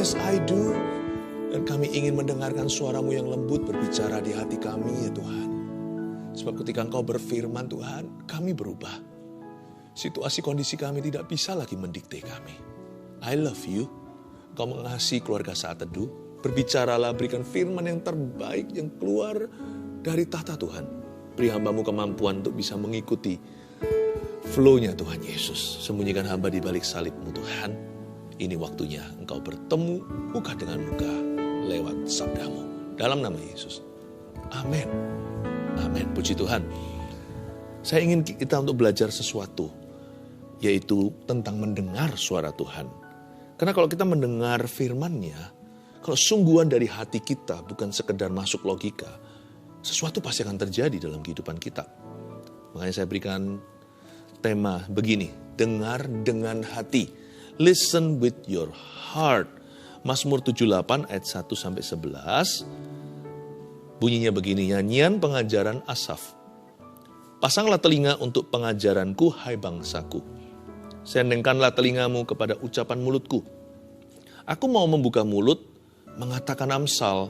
Yes, I do. Dan kami ingin mendengarkan suara-Mu yang lembut berbicara di hati kami ya Tuhan. Sebab ketika Engkau berfirman Tuhan, kami berubah. Situasi kondisi kami tidak bisa lagi mendikte kami. I love you. Engkau mengasihi keluarga Saat Teduh. Berbicaralah, berikan firman yang terbaik yang keluar dari tahta Tuhan. Beri hamba-Mu kemampuan untuk bisa mengikuti flow-nya Tuhan Yesus. Sembunyikan hamba di balik salib-Mu Tuhan. Ini waktunya Engkau bertemu muka dengan muka lewat sabda-Mu. Dalam nama Yesus. Amin. Amin. Puji Tuhan. Saya ingin kita untuk belajar sesuatu. Yaitu tentang mendengar suara Tuhan. Karena kalau kita mendengar firman-Nya, kalau sungguhan dari hati kita bukan sekedar masuk logika, sesuatu pasti akan terjadi dalam kehidupan kita. Makanya saya berikan tema begini, dengar dengan hati. Listen with your heart. Mazmur 78 ayat 1-11. Bunyinya begini, nyanyian pengajaran Asaf. Pasanglah telinga untuk pengajaranku, hai bangsaku. Sendengkanlah telingamu kepada ucapan mulutku. Aku mau membuka mulut, mengatakan amsal.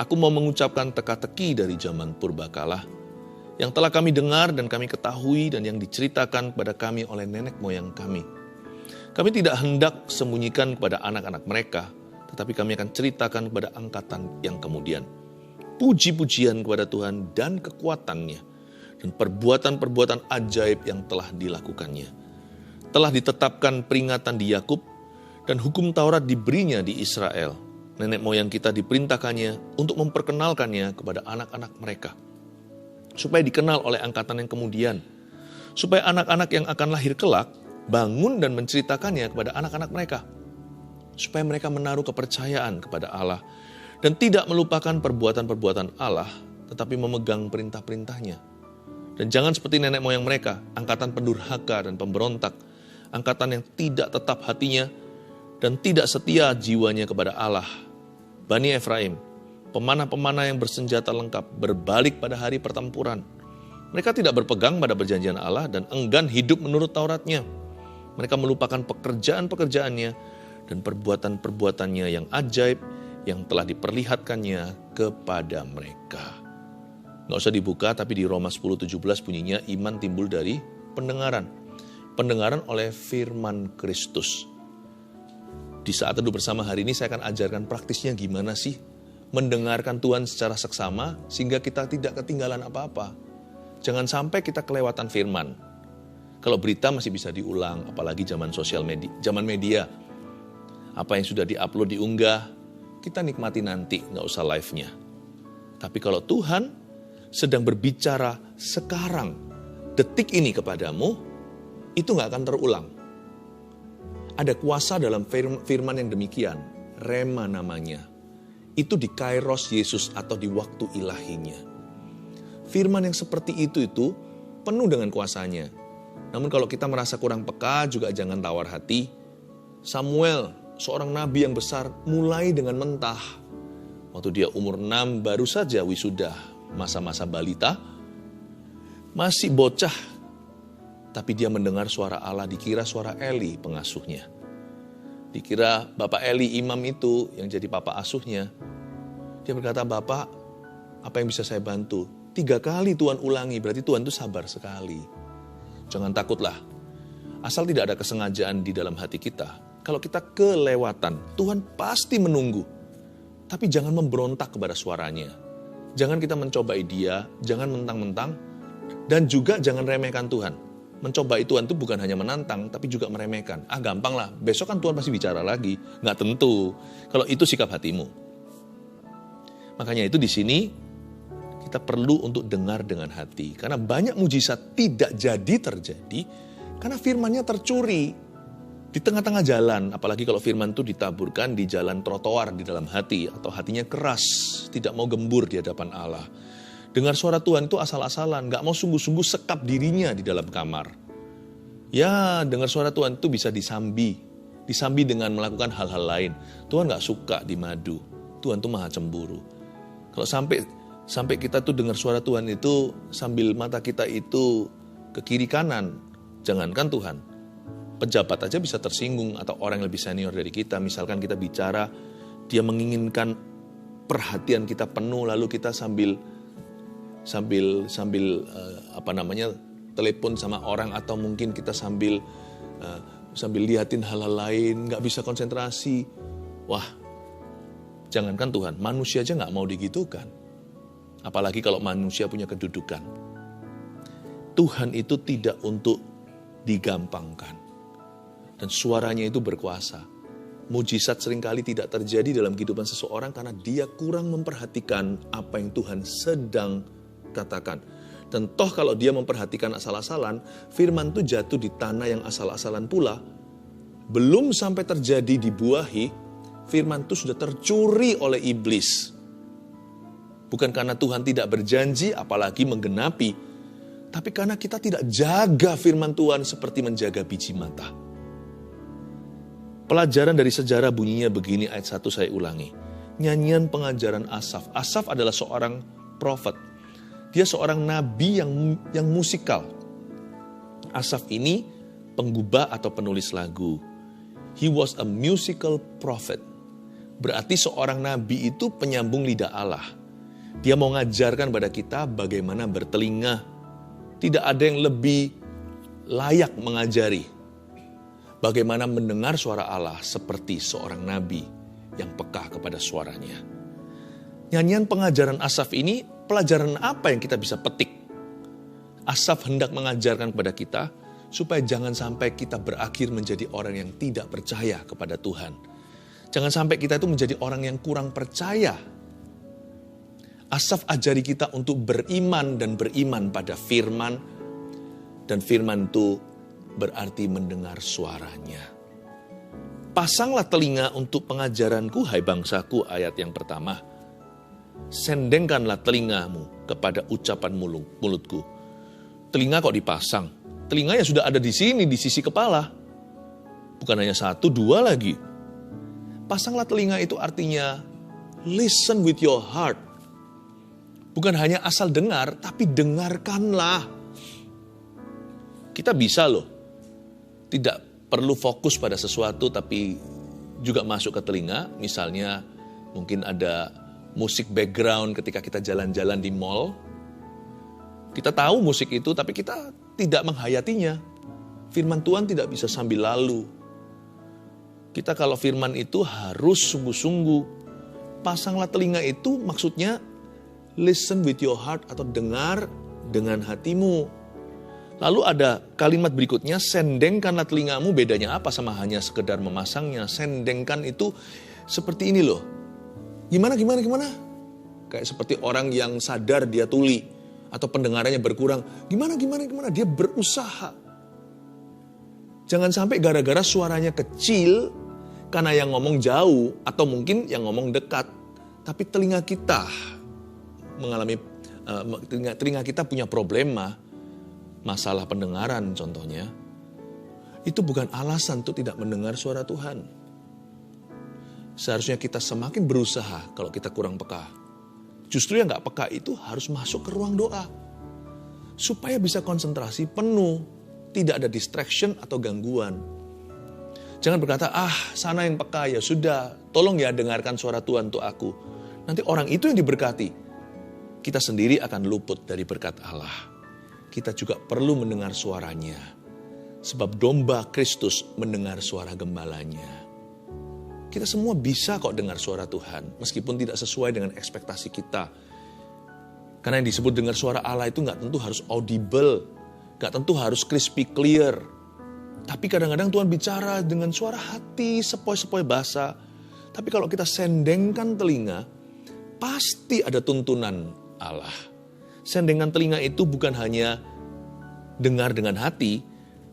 Aku mau mengucapkan teka-teki dari zaman purbakala, yang telah kami dengar dan kami ketahui dan yang diceritakan kepada kami oleh nenek moyang kami. Kami tidak hendak sembunyikan kepada anak-anak mereka, tetapi kami akan ceritakan kepada angkatan yang kemudian. Puji-pujian kepada Tuhan dan kekuatan-Nya, dan perbuatan-perbuatan ajaib yang telah dilakukannya. Telah ditetapkan peringatan di Yakub, dan hukum Taurat diberinya di Israel. Nenek moyang kita diperintahkannya untuk memperkenalkannya kepada anak-anak mereka. Supaya dikenal oleh angkatan yang kemudian. Supaya anak-anak yang akan lahir kelak bangun dan menceritakannya kepada anak-anak mereka. Supaya mereka menaruh kepercayaan kepada Allah. Dan tidak melupakan perbuatan-perbuatan Allah, tetapi memegang perintah-perintahnya. Dan jangan seperti nenek moyang mereka, angkatan pendurhaka dan pemberontak. Angkatan yang tidak tetap hatinya dan tidak setia jiwanya kepada Allah. Bani Efraim, pemanah-pemanah yang bersenjata lengkap, berbalik pada hari pertempuran. Mereka tidak berpegang pada perjanjian Allah dan enggan hidup menurut Tauratnya. Mereka melupakan pekerjaan-pekerjaannya dan perbuatan-perbuatannya yang ajaib yang telah diperlihatkannya kepada mereka. Nggak usah dibuka, tapi di Roma 10:17 bunyinya iman timbul dari pendengaran. Pendengaran oleh firman Kristus. Di Saat Teduh bersama hari ini saya akan ajarkan praktisnya gimana sih mendengarkan Tuhan secara seksama sehingga kita tidak ketinggalan apa-apa. Jangan sampai kita kelewatan firman. Kalau berita masih bisa diulang, apalagi zaman sosial media, zaman media. Apa yang sudah diupload, diunggah, kita nikmati nanti, nggak usah live-nya. Tapi kalau Tuhan sedang berbicara sekarang, detik ini kepadamu, itu nggak akan terulang. Ada kuasa dalam firman yang demikian, rema namanya. Itu di kairos Yesus atau di waktu ilahinya. Firman yang seperti itu penuh dengan kuasanya. Namun kalau kita merasa kurang peka juga jangan tawar hati. Samuel, seorang nabi yang besar, mulai dengan mentah. Waktu dia umur 6 baru saja wisuda, masa-masa balita, masih bocah. Tapi dia mendengar suara Allah, dikira suara Eli pengasuhnya. Dikira Bapak Eli imam itu yang jadi papa asuhnya. Dia berkata, Bapak, apa yang bisa saya bantu? 3 kali Tuhan ulangi, berarti Tuhan itu sabar sekali. Jangan takutlah. Asal tidak ada kesengajaan di dalam hati kita. Kalau kita kelewatan, Tuhan pasti menunggu. Tapi jangan memberontak kepada suaranya. Jangan kita mencobai dia, jangan mentang-mentang, dan juga jangan remehkan Tuhan. Mencobai Tuhan itu bukan hanya menantang, tapi juga meremehkan. Gampang lah, besok kan Tuhan pasti bicara lagi. Nggak tentu, kalau itu sikap hatimu. Makanya itu di sini, kita perlu untuk dengar dengan hati. Karena banyak mujizat tidak jadi terjadi, karena firman-Nya tercuri. Di tengah-tengah jalan, apalagi kalau firman itu ditaburkan di jalan trotoar di dalam hati, atau hatinya keras, tidak mau gembur di hadapan Allah. Dengar suara Tuhan itu asal-asalan, gak mau sungguh-sungguh sekap dirinya di dalam kamar. Ya, dengar suara Tuhan itu bisa disambi dengan melakukan hal-hal lain. Tuhan gak suka dimadu, Tuhan tuh maha cemburu. Kalau sampai kita tuh dengar suara Tuhan itu sambil mata kita itu ke kiri kanan, jangankan Tuhan. pejabat aja bisa tersinggung atau orang yang lebih senior dari kita. Misalkan kita bicara, dia menginginkan perhatian kita penuh, lalu kita sambil telepon sama orang, atau mungkin kita sambil liatin hal-hal lain, nggak bisa konsentrasi. Wah, jangankan Tuhan, manusia aja nggak mau digitukan. Apalagi kalau manusia punya kedudukan. Tuhan itu tidak untuk digampangkan. Dan suaranya itu berkuasa. Mujizat seringkali tidak terjadi dalam kehidupan seseorang karena dia kurang memperhatikan apa yang Tuhan sedang katakan. Dan toh kalau dia memperhatikan asal-asalan, firman itu jatuh di tanah yang asal-asalan pula. Belum sampai terjadi dibuahi, firman itu sudah tercuri oleh iblis. Bukan karena Tuhan tidak berjanji, apalagi menggenapi. Tapi karena kita tidak jaga firman Tuhan seperti menjaga biji mata. Pelajaran dari sejarah bunyinya begini, ayat 1 saya ulangi. Nyanyian pengajaran Asaf. Asaf adalah seorang prophet. Dia seorang nabi yang musikal. Asaf ini penggubah atau penulis lagu. He was a musical prophet. Berarti seorang nabi itu penyambung lidah Allah. Dia mau ngajarkan pada kita bagaimana bertelinga. Tidak ada yang lebih layak mengajari bagaimana mendengar suara Allah seperti seorang nabi yang peka kepada suaranya. Nyanyian pengajaran Asaf ini, pelajaran apa yang kita bisa petik? Asaf hendak mengajarkan kepada kita supaya jangan sampai kita berakhir menjadi orang yang tidak percaya kepada Tuhan. Jangan sampai kita itu menjadi orang yang kurang percaya. Asaf ajari kita untuk beriman dan beriman pada firman. Dan firman itu berarti mendengar suaranya. Pasanglah telinga untuk pengajaranku, hai bangsaku, ayat yang pertama. Sendengkanlah telingamu kepada ucapan mulutku. Telinga kok dipasang? Telinganya sudah ada di sini, di sisi kepala. Bukan hanya 1, 2 lagi. Pasanglah telinga itu artinya listen with your heart. Bukan hanya asal dengar, tapi dengarkanlah. Kita bisa loh. Tidak perlu fokus pada sesuatu tapi juga masuk ke telinga. Misalnya mungkin ada musik background ketika kita jalan-jalan di mall. Kita tahu musik itu tapi kita tidak menghayatinya. Firman Tuhan tidak bisa sambil lalu. Kita kalau firman itu harus sungguh-sungguh. Pasanglah telinga itu maksudnya listen with your heart atau dengar dengan hatimu. Lalu ada kalimat berikutnya, sendengkanlah telingamu. Bedanya apa sama hanya sekedar memasangnya? Sendengkan itu seperti ini loh. Gimana? Kayak seperti orang yang sadar dia tuli. Atau pendengarannya berkurang. Gimana? Dia berusaha. Jangan sampai gara-gara suaranya kecil, karena yang ngomong jauh, atau mungkin yang ngomong dekat. Tapi telinga kita telinga kita punya problema. Masalah pendengaran contohnya, itu bukan alasan untuk tidak mendengar suara Tuhan. Seharusnya kita semakin berusaha kalau kita kurang peka. Justru yang gak peka itu harus masuk ke ruang doa. Supaya bisa konsentrasi penuh, tidak ada distraction atau gangguan. Jangan berkata, sana yang peka, ya sudah, tolong ya dengarkan suara Tuhan untuk aku. Nanti orang itu yang diberkati. Kita sendiri akan luput dari berkat Allah. Kita juga perlu mendengar suaranya. Sebab domba Kristus mendengar suara gembalanya. Kita semua bisa kok dengar suara Tuhan. Meskipun tidak sesuai dengan ekspektasi kita. Karena yang disebut dengar suara Allah itu gak tentu harus audible. Gak tentu harus crispy clear. Tapi kadang-kadang Tuhan bicara dengan suara hati, sepoi-sepoi bahasa. Tapi kalau kita sendengkan telinga, pasti ada tuntunan Allah. Sendengan telinga itu bukan hanya dengar dengan hati,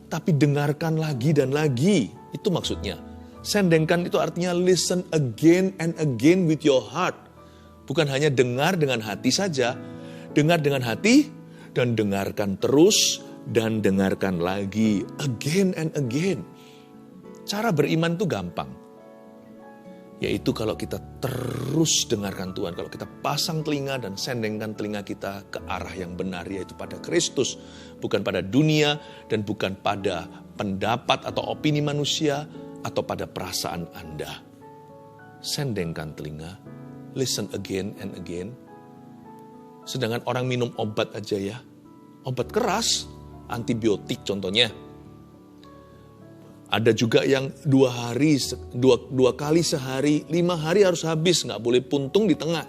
tapi dengarkan lagi dan lagi. Itu maksudnya. Sendengkan itu artinya listen again and again with your heart. Bukan hanya dengar dengan hati saja. Dengar dengan hati dan dengarkan terus dan dengarkan lagi. Again and again. Cara beriman itu gampang. Yaitu kalau kita terus dengarkan Tuhan. Kalau kita pasang telinga dan sendengkan telinga kita ke arah yang benar. Yaitu pada Kristus. Bukan pada dunia dan bukan pada pendapat atau opini manusia, atau pada perasaan Anda. Sendengkan telinga, listen again and again. Sedangkan orang minum obat aja ya, obat keras, antibiotik contohnya. Ada juga yang 2 kali sehari, 5 hari harus habis, nggak boleh puntung di tengah.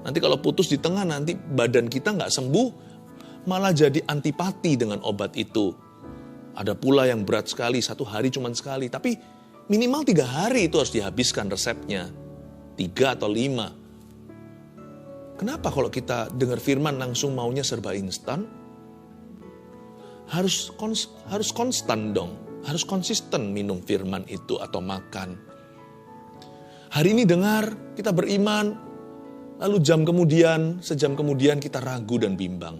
Nanti kalau putus di tengah, nanti badan kita nggak sembuh, malah jadi antipati dengan obat itu. Ada pula yang berat sekali, 1 hari cuma sekali. Tapi minimal 3 hari itu harus dihabiskan resepnya. 3 atau 5. Kenapa kalau kita dengar firman langsung maunya serba instan? Harus konstan dong. Harus konsisten minum firman itu atau makan. Hari ini dengar, kita beriman. Lalu sejam kemudian kita ragu dan bimbang.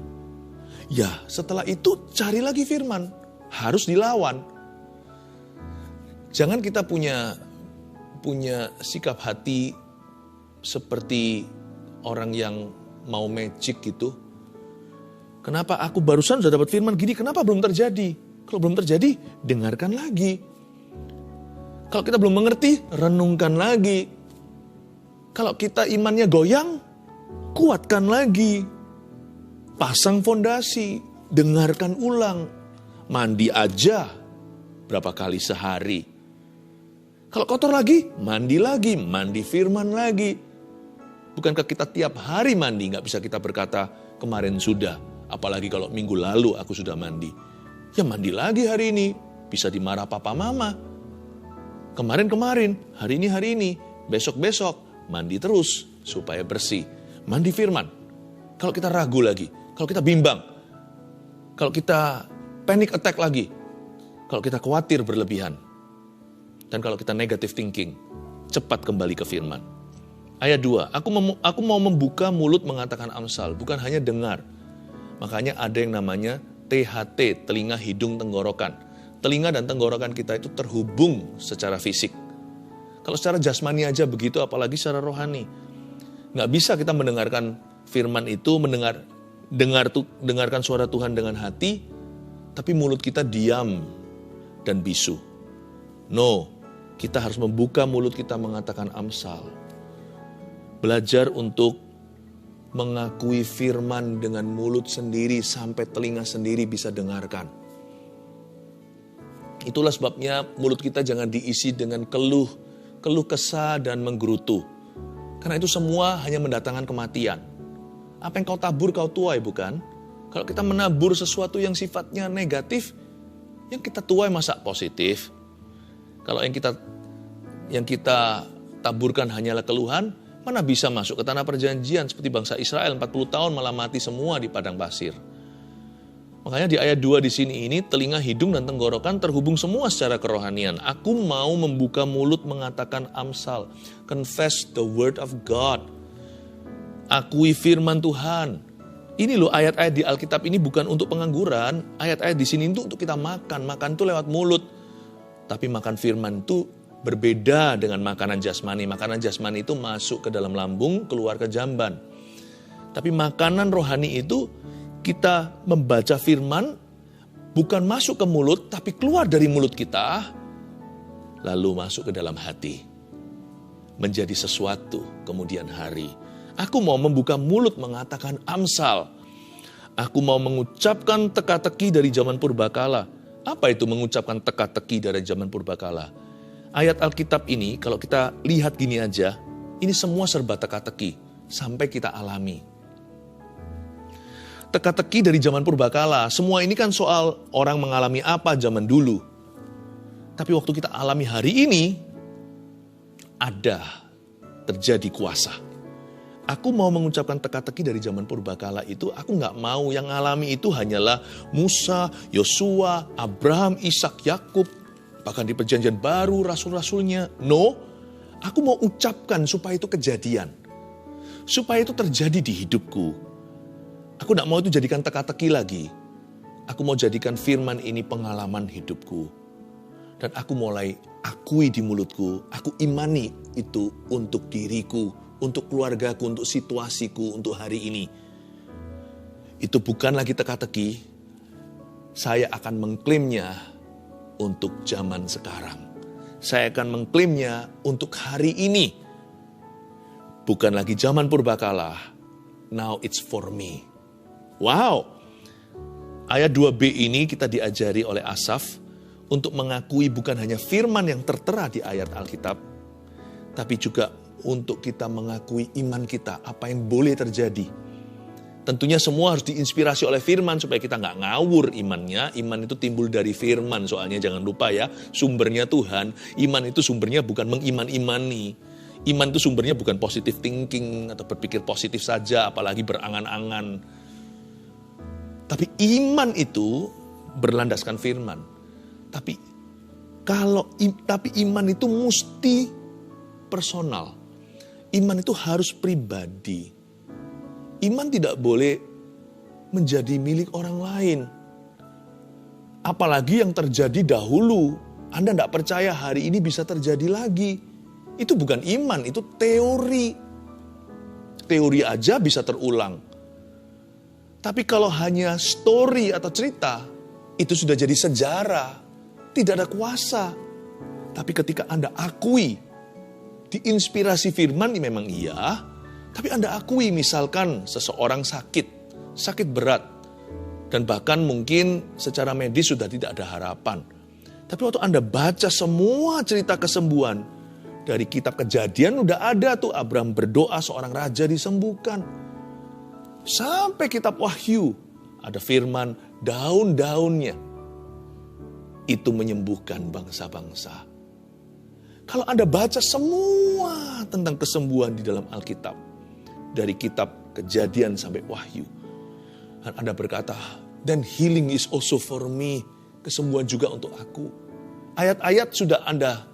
Ya, setelah itu cari lagi firman. Harus dilawan. Jangan kita punya sikap hati seperti orang yang mau magic gitu. Kenapa aku barusan sudah dapat firman gini, kenapa belum terjadi? Kalau belum terjadi, dengarkan lagi. Kalau kita belum mengerti, renungkan lagi. Kalau kita imannya goyang, kuatkan lagi. Pasang fondasi, dengarkan ulang. Mandi aja berapa kali sehari. Kalau kotor lagi, mandi firman lagi. Bukankah kita tiap hari mandi, nggak bisa kita berkata kemarin sudah. Apalagi kalau minggu lalu aku sudah mandi. Ya mandi lagi hari ini, bisa dimarah papa mama. Kemarin, hari ini, besok, mandi terus supaya bersih. Mandi firman. Kalau kita ragu lagi, kalau kita bimbang, kalau kita panic attack lagi, kalau kita khawatir berlebihan, dan kalau kita negative thinking, cepat kembali ke firman. Ayat 2, aku mau membuka mulut mengatakan Amsal, bukan hanya dengar. Makanya ada yang namanya THT, telinga, hidung, tenggorokan. Telinga dan tenggorokan kita itu terhubung secara fisik. Kalau secara jasmani aja begitu, apalagi secara rohani. Nggak bisa kita mendengarkan firman itu, dengarkan suara Tuhan dengan hati, tapi mulut kita diam dan bisu. No, kita harus membuka mulut kita mengatakan Amsal. Belajar untuk mengakui firman dengan mulut sendiri sampai telinga sendiri bisa dengarkan. Itulah sebabnya mulut kita jangan diisi dengan keluh kesah dan menggerutu. Karena itu semua hanya mendatangkan kematian. Apa yang kau tabur kau tuai, bukan? Kalau kita menabur sesuatu yang sifatnya negatif, yang kita tuai masa positif. Kalau yang kita taburkan hanyalah keluhan, mana bisa masuk ke tanah perjanjian seperti bangsa Israel 40 tahun malah mati semua di padang pasir. Makanya di ayat 2 di sini ini telinga, hidung dan tenggorokan terhubung semua secara kerohanian. Aku mau membuka mulut mengatakan Amsal, confess the word of God. Akui firman Tuhan. Ini loh ayat-ayat di Alkitab ini bukan untuk pengangguran. Ayat-ayat di sini itu untuk kita makan. Makan itu lewat mulut. Tapi makan firman itu berbeda dengan makanan jasmani. Makanan jasmani itu masuk ke dalam lambung, keluar ke jamban. Tapi makanan rohani itu kita membaca firman bukan masuk ke mulut, tapi keluar dari mulut kita, lalu masuk ke dalam hati. Menjadi sesuatu kemudian hari. Aku mau membuka mulut mengatakan Amsal. Aku mau mengucapkan teka-teki dari zaman purbakala. Apa itu mengucapkan teka-teki dari zaman purbakala? Ayat Alkitab ini kalau kita lihat gini aja, ini semua serba teka-teki sampai kita alami. Teka-teki dari zaman purbakala, semua ini kan soal orang mengalami apa zaman dulu. Tapi waktu kita alami hari ini, ada terjadi kuasa. Aku mau mengucapkan teka-teki dari zaman purbakala itu, aku gak mau yang alami itu hanyalah Musa, Yosua, Abraham, Ishak, Yakub, bahkan di perjanjian baru rasul-rasulnya. No, aku mau ucapkan supaya itu kejadian. Supaya itu terjadi di hidupku. Aku gak mau itu jadikan teka-teki lagi. Aku mau jadikan firman ini pengalaman hidupku. Dan aku mulai akui di mulutku, aku imani itu untuk diriku, untuk keluargaku, untuk situasiku, untuk hari ini. Itu bukan lagi teka-teki. Saya akan mengklaimnya untuk zaman sekarang. Saya akan mengklaimnya untuk hari ini. Bukan lagi zaman purbakala. Now it's for me. Wow. Ayat 2b ini kita diajari oleh Asaf untuk mengakui bukan hanya firman yang tertera di ayat Alkitab, tapi juga untuk kita mengakui iman kita, apa yang boleh terjadi. Tentunya semua harus diinspirasi oleh firman supaya kita nggak ngawur imannya. Iman itu timbul dari firman, soalnya jangan lupa ya, sumbernya Tuhan. Iman itu sumbernya bukan mengiman-imani. Iman itu sumbernya bukan positive thinking atau berpikir positif saja, apalagi berangan-angan. Tapi iman itu berlandaskan firman. Tapi iman itu mesti personal. Iman itu harus pribadi. Iman tidak boleh menjadi milik orang lain. Apalagi yang terjadi dahulu. Anda tidak percaya hari ini bisa terjadi lagi. Itu bukan iman, itu teori. Teori aja bisa terulang. Tapi kalau hanya story atau cerita, itu sudah jadi sejarah. Tidak ada kuasa. Tapi ketika Anda akui, diinspirasi firman memang iya, tapi Anda akui misalkan seseorang sakit berat, dan bahkan mungkin secara medis sudah tidak ada harapan. Tapi waktu Anda baca semua cerita kesembuhan, dari kitab Kejadian udah ada tuh Abraham berdoa seorang raja disembuhkan. Sampai kitab Wahyu ada firman daun-daunnya itu menyembuhkan bangsa-bangsa. Kalau Anda baca semua tentang kesembuhan di dalam Alkitab, dari kitab Kejadian sampai Wahyu, dan Anda berkata, dan healing is also for me, kesembuhan juga untuk aku. Ayat-ayat sudah Anda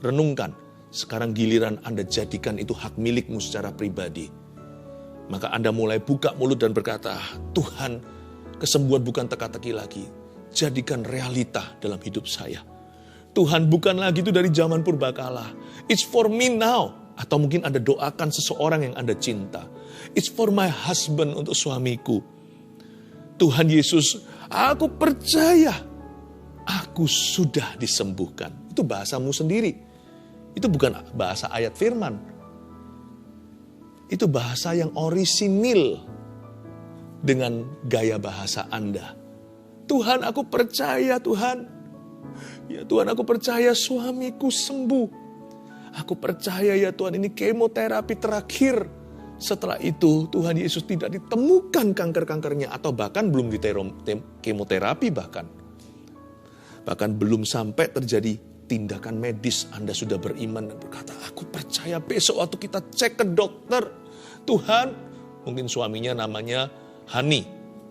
renungkan, sekarang giliran Anda jadikan itu hak milikmu secara pribadi. Maka Anda mulai buka mulut dan berkata, Tuhan, kesembuhan bukan teka-teki lagi. Jadikan realita dalam hidup saya. Tuhan, bukan lagi itu dari zaman purbakala. It's for me now. Atau mungkin Anda doakan seseorang yang Anda cinta. It's for my husband, untuk suamiku. Tuhan Yesus, aku percaya aku sudah disembuhkan. Itu bahasamu sendiri. Itu bukan bahasa ayat firman. Itu bahasa yang orisinil dengan gaya bahasa Anda. Tuhan, aku percaya Tuhan. Ya Tuhan, aku percaya suamiku sembuh. Aku percaya ya Tuhan, ini kemoterapi terakhir. Setelah itu Tuhan Yesus tidak ditemukan kanker-kankernya. Atau bahkan belum kemoterapi bahkan. Bahkan belum sampai terjadi tindakan medis. Anda sudah beriman dan berkata, aku percaya besok waktu kita cek ke dokter, Tuhan, mungkin suaminya namanya Hani,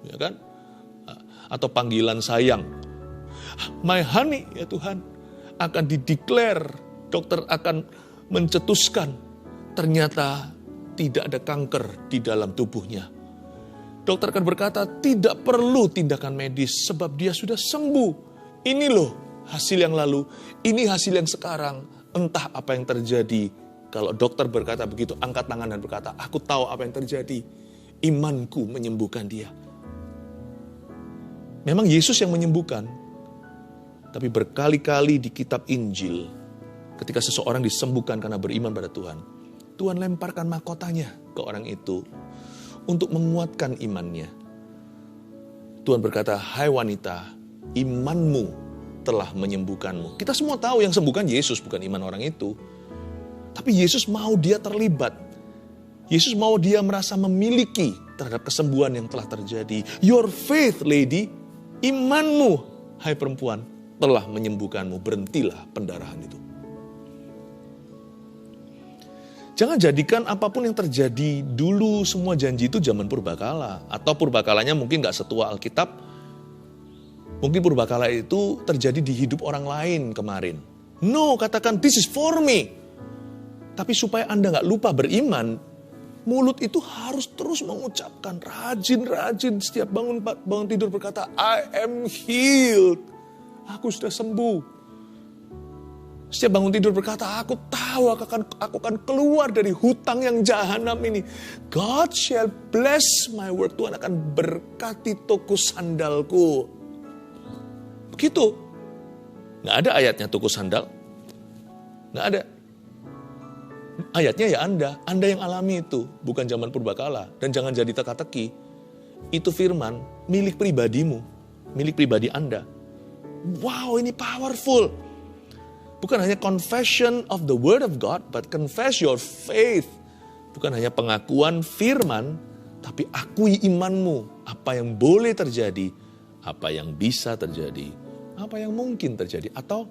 ya kan? Atau panggilan sayang. My honey, ya Tuhan, akan dideklar, dokter akan mencetuskan, ternyata tidak ada kanker di dalam tubuhnya. Dokter akan berkata, tidak perlu tindakan medis, sebab dia sudah sembuh. Ini loh hasil yang lalu, ini hasil yang sekarang, entah apa yang terjadi. Kalau dokter berkata begitu, angkat tangan dan berkata, aku tahu apa yang terjadi. Imanku menyembuhkan dia. Memang Yesus yang menyembuhkan. Tapi berkali-kali di kitab Injil, ketika seseorang disembuhkan karena beriman pada Tuhan, Tuhan lemparkan mahkotanya ke orang itu untuk menguatkan imannya. Tuhan berkata, hai wanita, imanmu telah menyembuhkanmu. Kita semua tahu yang sembuhkan Yesus, bukan iman orang itu. Tapi Yesus mau dia terlibat. Yesus mau dia merasa memiliki terhadap kesembuhan yang telah terjadi. Your faith, lady, imanmu, hai perempuan, telah menyembuhkanmu. Berhentilah pendarahan itu. Jangan jadikan apapun yang terjadi dulu, semua janji itu zaman purbakala. Atau purbakalanya mungkin gak setua Alkitab. Mungkin purbakala itu terjadi di hidup orang lain kemarin. No, katakan this is for me. Tapi supaya Anda gak lupa beriman, mulut itu harus terus mengucapkan rajin-rajin setiap bangun tidur berkata, I am healed. Aku sudah sembuh. Setiap bangun tidur berkata, aku tahu aku akan keluar dari hutang yang jahanam ini. God shall bless my word. Tuhan akan berkati toko sandalku. Begitu. Nggak ada ayatnya tuku sandal. Nggak ada. Ayatnya ya Anda yang alami itu, bukan zaman purbakala. Dan jangan jadi teka-teki. Itu firman milik pribadimu, milik pribadi Anda. Wow, ini powerful. Bukan hanya confession of the word of God, but confess your faith. Bukan hanya pengakuan firman, tapi akui imanmu. Apa yang boleh terjadi, apa yang bisa terjadi, apa yang mungkin terjadi, atau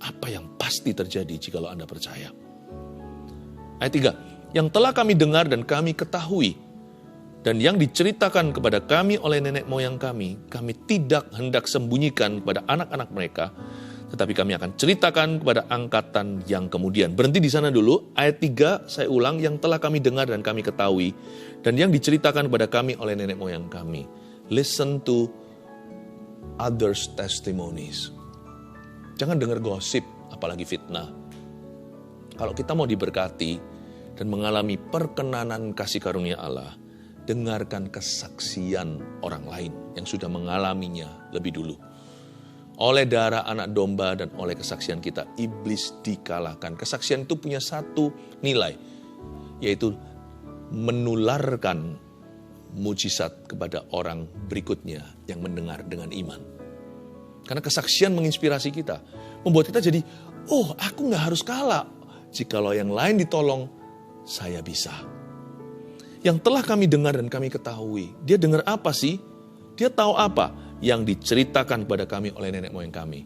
apa yang pasti terjadi jikalau Anda percaya. Ayat 3, yang telah kami dengar dan kami ketahui, dan yang diceritakan kepada kami oleh nenek moyang kami tidak hendak sembunyikan kepada anak-anak mereka, tetapi kami akan ceritakan kepada angkatan yang kemudian. Berhenti di sana dulu, ayat 3 saya ulang, yang telah kami dengar dan kami ketahui, dan yang diceritakan kepada kami oleh nenek moyang kami. Listen to others' testimonies. Jangan dengar gosip, apalagi fitnah. Kalau kita mau diberkati dan mengalami perkenanan kasih karunia Allah, dengarkan kesaksian orang lain yang sudah mengalaminya lebih dulu. Oleh darah anak domba dan oleh kesaksian kita, iblis dikalahkan. Kesaksian itu punya satu nilai, yaitu menularkan mujizat kepada orang berikutnya yang mendengar dengan iman. Karena kesaksian menginspirasi kita, membuat kita jadi, oh aku gak harus kalah. Jikalau yang lain ditolong, saya bisa. Yang telah kami dengar dan kami ketahui. Dia dengar apa sih? Dia tahu apa? Yang diceritakan kepada kami oleh nenek moyang kami.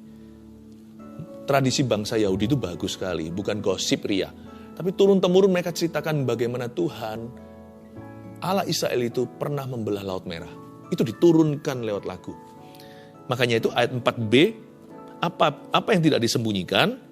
Tradisi bangsa Yahudi itu bagus sekali. Bukan gosip ria. Tapi turun-temurun mereka ceritakan bagaimana Tuhan, Allah Israel itu pernah membelah Laut Merah. Itu diturunkan lewat lagu. Makanya itu ayat 4b, apa yang tidak disembunyikan,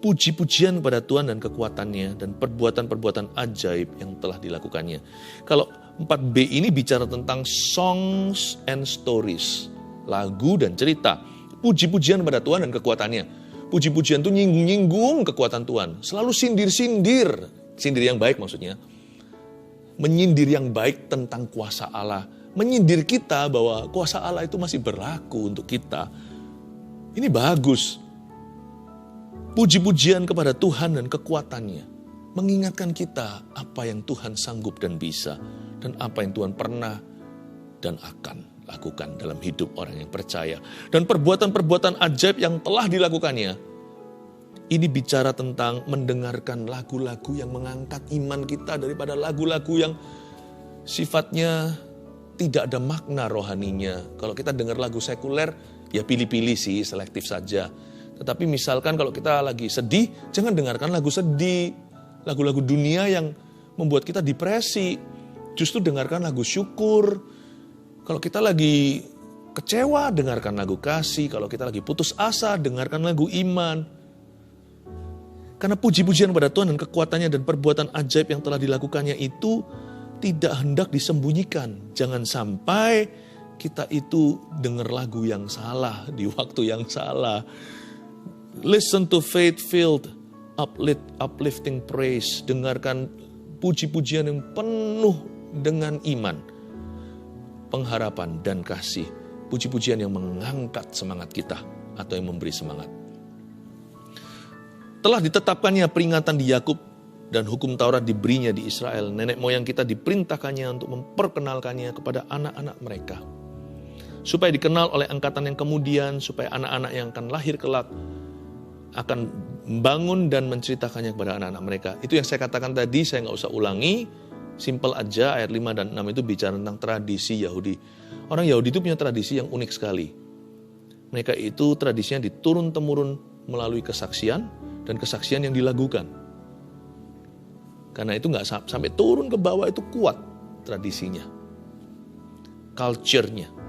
puji-pujian kepada Tuhan dan kekuatannya, dan perbuatan-perbuatan ajaib yang telah dilakukannya. Kalau 4b ini bicara tentang songs and stories, lagu dan cerita. Puji-pujian kepada Tuhan dan kekuatannya. Puji-pujian itu nyinggung-nyinggung kekuatan Tuhan. Selalu sindir-sindir. Sindir yang baik maksudnya. Menyindir yang baik tentang kuasa Allah. Menyindir kita bahwa kuasa Allah itu masih berlaku untuk kita. Ini bagus. Puji-pujian kepada Tuhan dan kekuatannya. Mengingatkan kita apa yang Tuhan sanggup dan bisa. Dan apa yang Tuhan pernah dan akan lakukan dalam hidup orang yang percaya. Dan perbuatan-perbuatan ajaib yang telah dilakukannya. Ini bicara tentang mendengarkan lagu-lagu yang mengangkat iman kita daripada lagu-lagu yang sifatnya tidak ada makna rohaninya. Kalau kita dengar lagu sekuler, ya pilih-pilih sih, selektif saja. Tetapi misalkan kalau kita lagi sedih, jangan dengarkan lagu sedih. Lagu-lagu dunia yang membuat kita depresi. Justru dengarkan lagu syukur. Kalau kita lagi kecewa, dengarkan lagu kasih. Kalau kita lagi putus asa, dengarkan lagu iman. Karena puji-pujian pada Tuhan dan kekuatannya dan perbuatan ajaib yang telah dilakukannya itu tidak hendak disembunyikan. Jangan sampai kita itu dengar lagu yang salah di waktu yang salah. Listen to faith-filled, uplifting praise. Dengarkan puji-pujian yang penuh dengan iman, pengharapan dan kasih. Puji-pujian yang mengangkat semangat kita atau yang memberi semangat. Telah ditetapkannya peringatan di Yakub dan hukum Taurat diberinya di Israel. Nenek moyang kita diperintahkannya untuk memperkenalkannya kepada anak-anak mereka. Supaya dikenal oleh angkatan yang kemudian, supaya anak-anak yang akan lahir kelak akan membangun dan menceritakannya kepada anak-anak mereka. Itu yang saya katakan tadi, saya nggak usah ulangi. Simple aja, ayat 5 dan 6 itu bicara tentang tradisi Yahudi. Orang Yahudi itu punya tradisi yang unik sekali. Mereka itu tradisinya diturun-temurun melalui kesaksian dan kesaksian yang dilakukan. Karena itu nggak sampai turun ke bawah, itu kuat tradisinya. Culture-nya.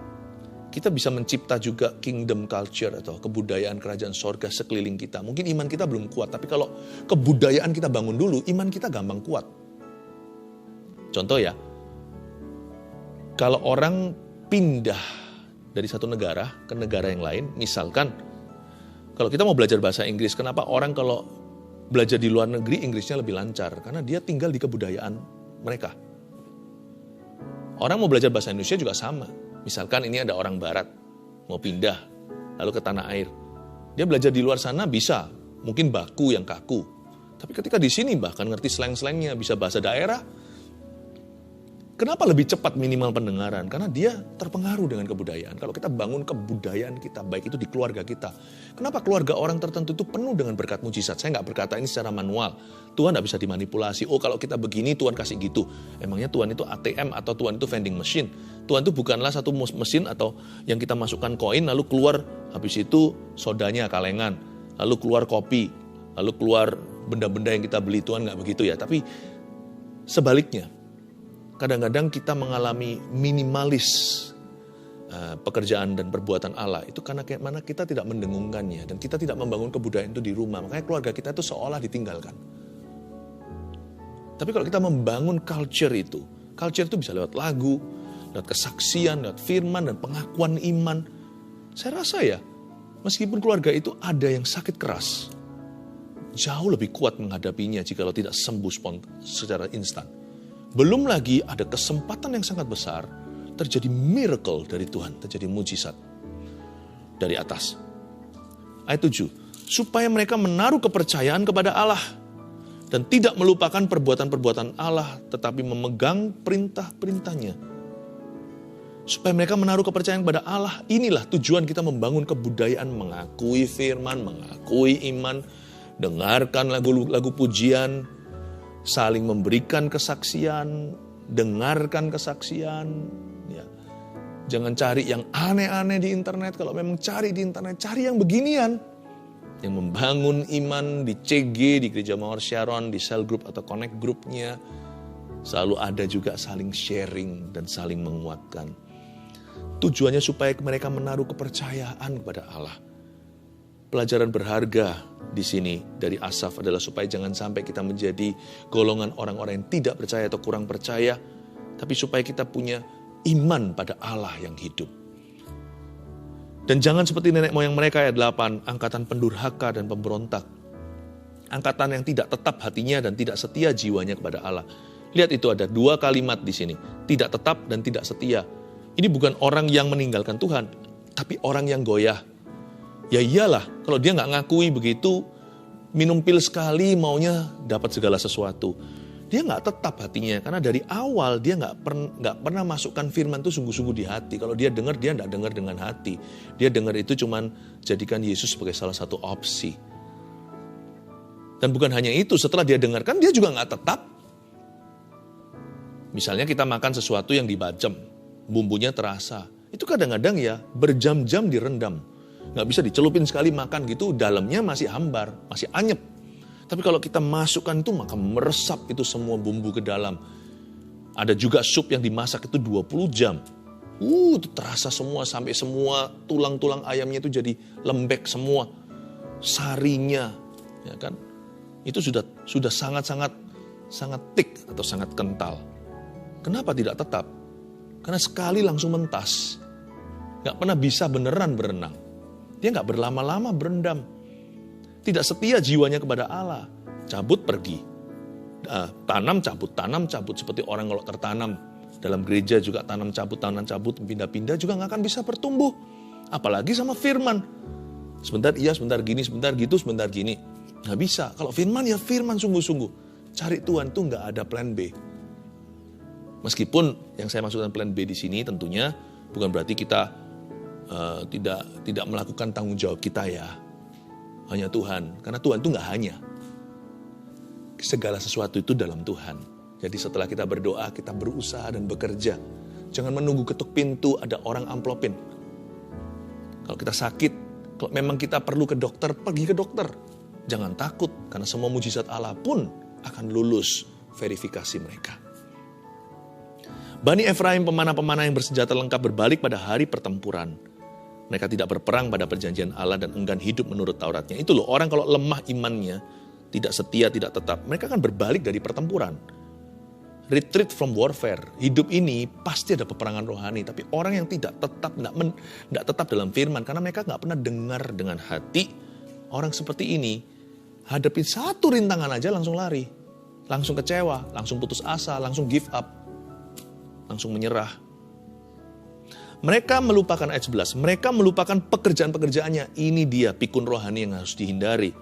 Kita bisa mencipta juga kingdom culture atau kebudayaan kerajaan sorga sekeliling kita. Mungkin iman kita belum kuat, tapi kalau kebudayaan kita bangun dulu, iman kita gampang kuat. Contoh ya, kalau orang pindah dari satu negara ke negara yang lain, misalkan kalau kita mau belajar bahasa Inggris, kenapa orang kalau belajar di luar negeri Inggrisnya lebih lancar? Karena dia tinggal di kebudayaan mereka. Orang mau belajar bahasa Indonesia juga sama. Misalkan ini ada orang barat, mau pindah, lalu ke tanah air. Dia belajar di luar sana bisa, mungkin baku yang kaku. Tapi ketika di sini bahkan ngerti slang-slangnya, bisa bahasa daerah. Kenapa lebih cepat minimal pendengaran? Karena dia terpengaruh dengan kebudayaan. Kalau kita bangun kebudayaan kita, baik itu di keluarga kita. Kenapa keluarga orang tertentu itu penuh dengan berkat mujizat? Saya nggak berkata ini secara manual. Tuhan nggak bisa dimanipulasi. Oh kalau kita begini Tuhan kasih gitu. Emangnya Tuhan itu ATM atau Tuhan itu vending machine? Tuhan itu bukanlah satu mesin atau yang kita masukkan koin lalu keluar habis itu sodanya kalengan. Lalu keluar kopi. Lalu keluar benda-benda yang kita beli. Tuhan nggak begitu ya. Tapi sebaliknya. Kadang-kadang kita mengalami minimalis pekerjaan dan perbuatan Allah. Itu karena kita tidak mendengungkannya. Dan kita tidak membangun kebudayaan itu di rumah. Makanya keluarga kita itu seolah ditinggalkan. Tapi kalau kita membangun culture itu bisa lewat lagu, lewat kesaksian, lewat firman dan pengakuan iman. Saya rasa ya, meskipun keluarga itu ada yang sakit keras, jauh lebih kuat menghadapinya jika tidak sembuh secara instan. Belum lagi ada kesempatan yang sangat besar terjadi miracle dari Tuhan, terjadi mujizat dari atas. Ayat 7, supaya mereka menaruh kepercayaan kepada Allah dan tidak melupakan perbuatan-perbuatan Allah tetapi memegang perintah-perintahnya. Supaya mereka menaruh kepercayaan kepada Allah, inilah tujuan kita membangun kebudayaan mengakui firman, mengakui iman, dengarkan lagu-lagu pujian, saling memberikan kesaksian, dengarkan kesaksian. Ya. Jangan cari yang aneh-aneh di internet. Kalau memang cari di internet, cari yang beginian. Yang membangun iman di CG, di Gereja Mawar Sharon, di cell group atau connect groupnya. Selalu ada juga saling sharing dan saling menguatkan. Tujuannya supaya mereka menaruh kepercayaan kepada Allah. Pelajaran berharga di sini dari Asaf adalah supaya jangan sampai kita menjadi golongan orang-orang yang tidak percaya atau kurang percaya, tapi supaya kita punya iman pada Allah yang hidup. Dan jangan seperti nenek moyang mereka ayat 8, angkatan pendurhaka dan pemberontak. Angkatan yang tidak tetap hatinya dan tidak setia jiwanya kepada Allah. Lihat itu ada 2 kalimat di sini, tidak tetap dan tidak setia. Ini bukan orang yang meninggalkan Tuhan, tapi orang yang goyah. Ya iyalah, kalau dia nggak ngakui begitu, minum pil sekali maunya dapat segala sesuatu. Dia nggak tetap hatinya, karena dari awal dia nggak pernah masukkan firman itu sungguh-sungguh di hati. Kalau dia dengar, dia nggak dengar dengan hati. Dia dengar itu cuman jadikan Yesus sebagai salah satu opsi. Dan bukan hanya itu, setelah dia dengarkan, dia juga nggak tetap. Misalnya kita makan sesuatu yang dibacem, bumbunya terasa. Itu kadang-kadang ya berjam-jam direndam. Nggak bisa dicelupin sekali makan gitu, dalamnya masih hambar, masih anyep. Tapi kalau kita masukkan itu, maka meresap itu semua bumbu ke dalam. Ada juga sup yang dimasak itu 20 jam. Itu terasa semua, sampai semua tulang-tulang ayamnya itu jadi lembek semua. Sarinya, ya kan? Itu sudah sangat thick atau sangat kental. Kenapa tidak tetap? Karena sekali langsung mentas. Nggak pernah bisa beneran berenang. Dia nggak berlama-lama berendam. Tidak setia jiwanya kepada Allah. Cabut pergi. Tanam cabut. Seperti orang kalau tertanam. Dalam gereja juga tanam cabut, pindah-pindah juga nggak akan bisa bertumbuh. Apalagi sama firman. Sebentar iya, sebentar gini, sebentar gitu, sebentar gini. Nggak bisa. Kalau firman ya firman sungguh-sungguh. Cari Tuhan tuh nggak ada plan B. Meskipun yang saya maksudkan plan B di sini tentunya bukan berarti kita tidak melakukan tanggung jawab kita ya. Hanya Tuhan. Karena Tuhan itu gak hanya. Segala sesuatu itu dalam Tuhan. Jadi setelah kita berdoa, kita berusaha dan bekerja. Jangan menunggu ketuk pintu, ada orang amplopin. Kalau kita sakit, kalau memang kita perlu ke dokter, pergi ke dokter. Jangan takut, karena semua mujizat Allah pun akan lulus verifikasi mereka. Bani Efraim pemanah-pemanah yang bersenjata lengkap berbalik pada hari pertempuran. Mereka tidak berperang pada perjanjian Allah dan enggan hidup menurut Tauratnya. Itu loh, orang kalau lemah imannya, tidak setia, tidak tetap, mereka akan berbalik dari pertempuran. Retreat from warfare. Hidup ini pasti ada peperangan rohani, tapi orang yang tidak tetap dalam firman, karena mereka nggak pernah dengar dengan hati, orang seperti ini, hadapi satu rintangan aja langsung lari. Langsung kecewa, langsung putus asa, langsung give up, langsung menyerah. Mereka melupakan ayat 11, mereka melupakan pekerjaan-pekerjaannya. Ini dia pikun rohani yang harus dihindari.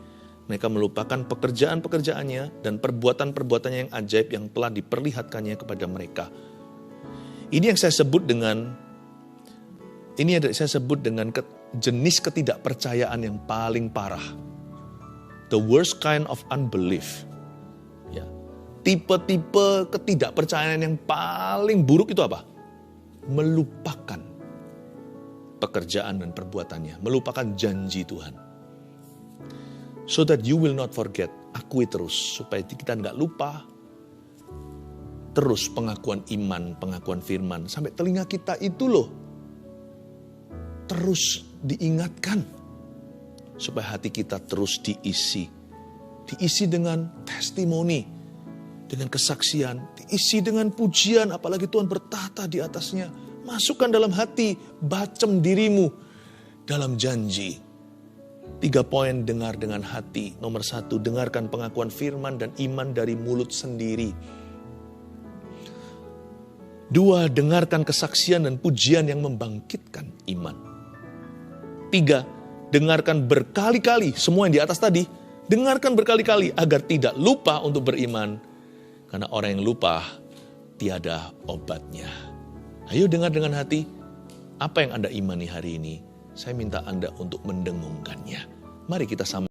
Mereka melupakan pekerjaan-pekerjaannya dan perbuatan-perbuatannya yang ajaib yang telah diperlihatkannya kepada mereka. Ini yang saya sebut dengan jenis ketidakpercayaan yang paling parah. The worst kind of unbelief. Ya. Tipe-tipe ketidakpercayaan yang paling buruk itu apa? Melupakan pekerjaan dan perbuatannya, melupakan janji Tuhan. So that you will not forget, akui terus, supaya kita nggak lupa terus pengakuan iman, pengakuan firman, sampai telinga kita itu loh, terus diingatkan, supaya hati kita terus diisi dengan testimoni, dengan kesaksian, diisi dengan pujian, apalagi Tuhan bertahta di atasnya. Masukkan dalam hati, bacem dirimu dalam janji. 3 poin, dengar dengan hati. Nomor 1, dengarkan pengakuan firman dan iman dari mulut sendiri. 2, dengarkan kesaksian dan pujian yang membangkitkan iman. 3, dengarkan berkali-kali, semua yang di atas tadi, dengarkan berkali-kali agar tidak lupa untuk beriman. Karena orang yang lupa, tiada obatnya. Ayo dengar dengan hati, apa yang Anda imani hari ini? Saya minta Anda untuk mendengungkannya. Mari kita sama.